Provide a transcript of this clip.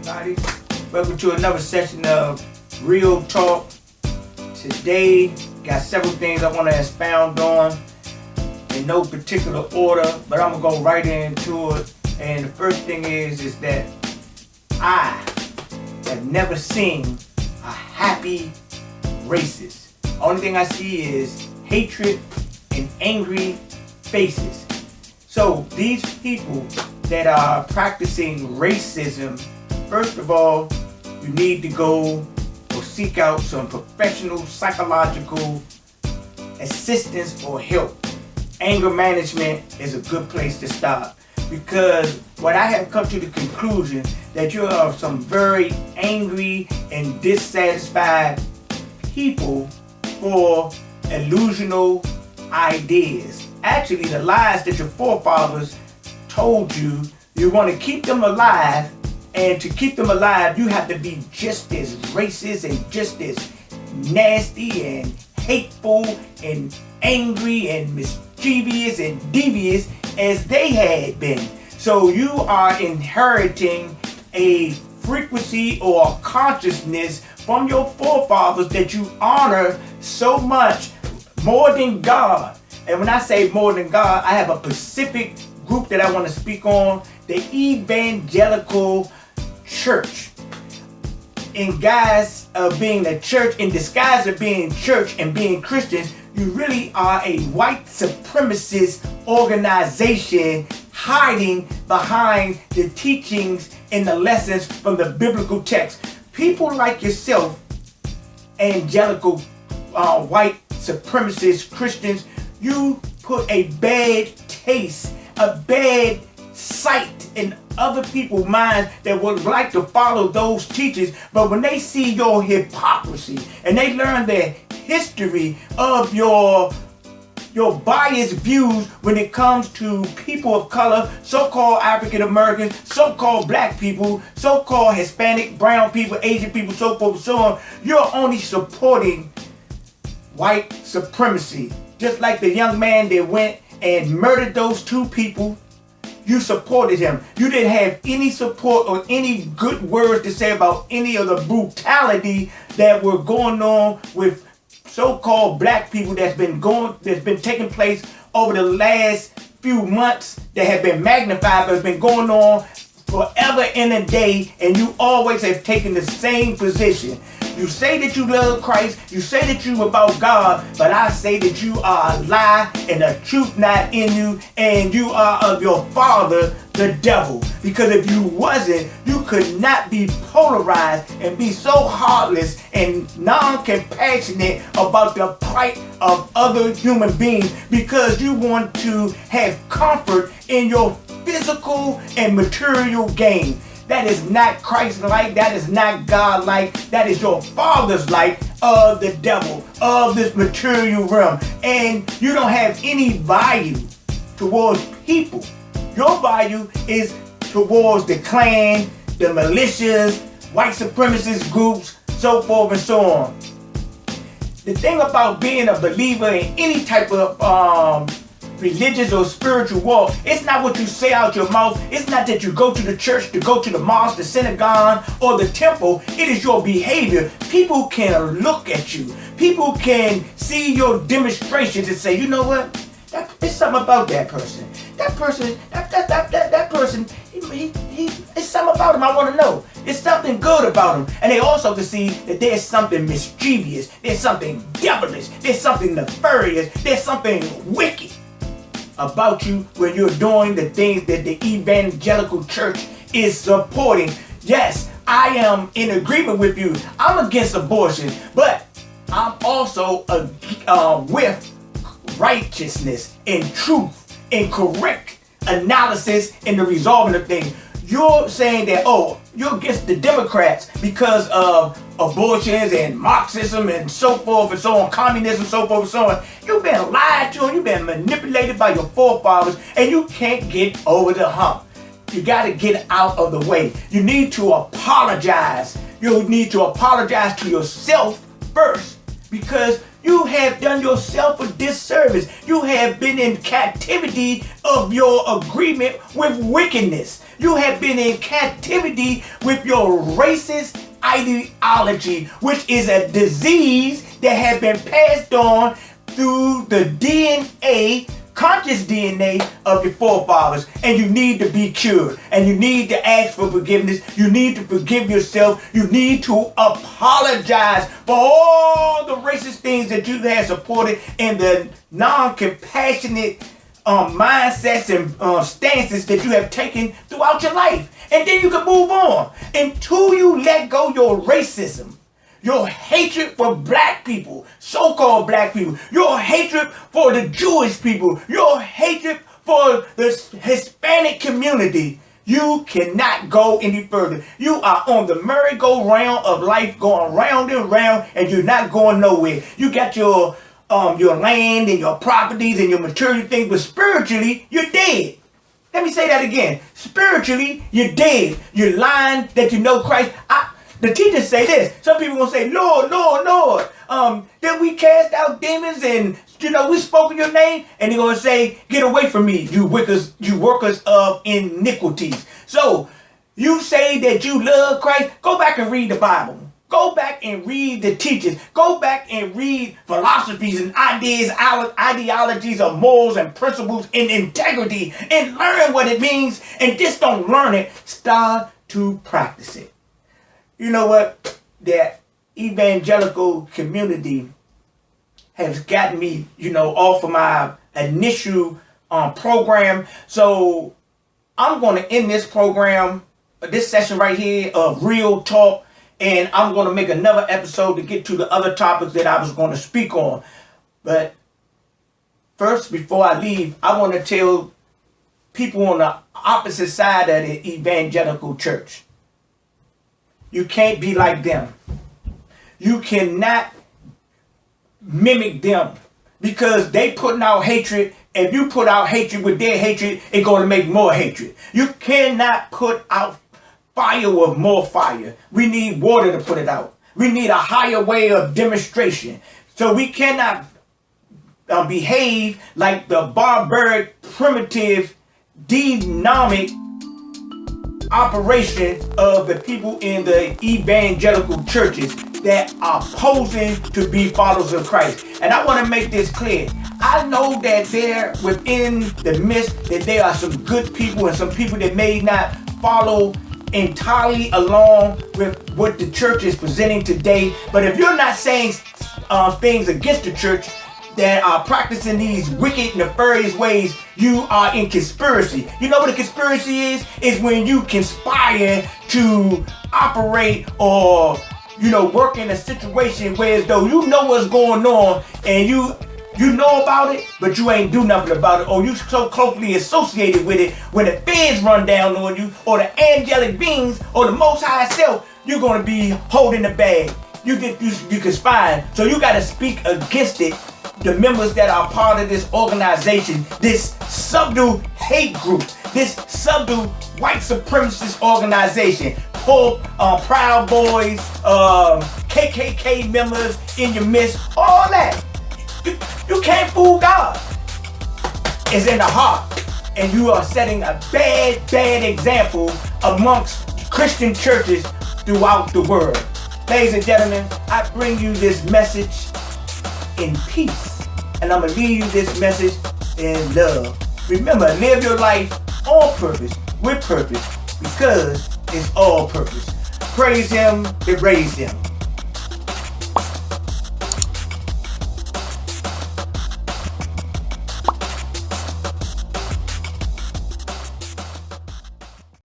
everybody. Welcome to another session of Real Talk. Today, got several things I want to expound on in no particular order, but I'm going to go right into it. And the first thing is that I have never seen a happy racist. Only thing I see is hatred and angry faces. So these people that are practicing racism, first of all, you need to go or seek out some professional psychological assistance or help. Anger management is a good place to start, because what I have come to the conclusion that you are some very angry and dissatisfied people for illusional ideas. Actually, the lies that your forefathers told you, you want to keep them alive, and to keep them alive, you have to be just as racist and just as nasty and hateful and angry and mischievous and devious as they had been. So you are inheriting a frequency or a consciousness from your forefathers that you honor so much, more than God. And when I say more than God, I have a specific group that I want to speak on, the Evangelical Church. In guise of being a church, in disguise of being church and being Christians, you really are a white supremacist organization hiding behind the teachings and the lessons from the biblical text. People like yourself, evangelical white supremacist Christians, you put a bad taste, a bad sight in other people's minds that would like to follow those teachings. But when they see your hypocrisy and they learn the history of your biased views when it comes to people of color, so-called African Americans, so-called black people, so-called Hispanic, brown people, Asian people, so forth and so on, you're only supporting white supremacy. Just like the young man that went and murdered those two people, you supported him. You didn't have any support or any good words to say about any of the brutality that were going on with so-called black people that's been taking place over the last few months, that have been magnified, but has been going on forever and a day, and you always have taken the same position. You say that you love Christ, you say that you about God, but I say that you are a lie and the truth not in you, and you are of your father, the devil. Because if you wasn't, you could not be polarized and be so heartless and non-compassionate about the plight of other human beings, because you want to have comfort in your physical and material gain. That is not Christ-like, that is not God-like, that is your father's-like of the devil, of this material realm. And you don't have any value towards people. Your value is towards the Klan, the militias, white supremacist groups, so forth and so on. The thing about being a believer in any type of religious or spiritual walk, it's not what you say out your mouth. It's not that you go to the church, to go to the mosque, the synagogue, or the temple. It is your behavior. People can look at you. People can see your demonstrations and say, you know what? There's something about that person. That person, it's something about him I want to know. It's something good about him. And they also can see that there's something mischievous. There's something devilish. There's something nefarious. There's something wicked about you when you're doing the things that the Evangelical Church is supporting. Yes, I am in agreement with you. I'm against abortion, but I'm also with righteousness and truth and correct analysis in the resolving of things. You're saying that, oh, you're against the Democrats because of abortions and Marxism and so forth and so on, communism, so forth and so on. You've been lied to and you've been manipulated by your forefathers, and you can't get over the hump. You got to get out of the way. You need to apologize. You need to apologize to yourself first, because you have done yourself a disservice. You have been in captivity of your agreement with wickedness. You have been in captivity with your racist ideology, which is a disease that has been passed on through the DNA, conscious DNA of your forefathers, and you need to be cured, and you need to ask for forgiveness. You need to forgive yourself. You need to apologize for all the racist things that you have supported and the non-compassionate mindsets and stances that you have taken throughout your life. And then you can move on until you let go your racism, your hatred for black people, so-called black people, your hatred for the Jewish people, your hatred for the Hispanic community. You cannot go any further. You are on the merry-go-round of life, going round and round, and you're not going nowhere. You got your land and your properties and your material things, but spiritually, you're dead. Let me say that again. Spiritually, you're dead. You're lying that you know Christ. The teachers say this. Some people gonna say, Lord, Lord, Lord. Then we cast out demons and we spoke in your name. And they're gonna say, get away from me, you workers of iniquities. So you say that you love Christ. Go back and read the Bible. Go back and read the teachings. Go back and read philosophies and ideologies of morals and principles and integrity and learn what it means. And just don't learn it. Start to practice it. You know what? That evangelical community has gotten me, off of my initial program. So I'm going to end this program, this session right here of Real Talk, and I'm going to make another episode to get to the other topics that I was going to speak on. But first, before I leave, I want to tell people on the opposite side of the evangelical church, you can't be like them. You cannot mimic them because they putting out hatred. If you put out hatred with their hatred, it's going to make more hatred. You cannot put out fire with more fire. We need water to put it out. We need a higher way of demonstration. So we cannot behave like the barbaric, primitive, dynamic operation of the people in the evangelical churches that are posing to be followers of Christ. And I want to make this clear. I know that there within the midst that there are some good people and some people that may not follow entirely along with what the church is presenting today. But if you're not saying things against the church that are practicing these wicked, nefarious ways, you are in conspiracy. You know what a conspiracy is? It's when you conspire to operate or, work in a situation where as though you know what's going on and you know about it, but you ain't do nothing about it, or you so closely associated with it. When the feds run down on you, or the angelic beings, or the Most High self, you're going to be holding the bag. You conspire. So you got to speak against it. The members that are part of this organization, this subdue hate group, this subdue white supremacist organization, Proud Boys, KKK members in your midst, all that. You can't fool God. It's in the heart. And you are setting a bad example amongst Christian churches throughout the world. Ladies and gentlemen, I bring you this message in peace. And I'm going to leave you this message in love. Remember, live your life on purpose, with purpose, because it's all purpose. Praise Him and raise Him.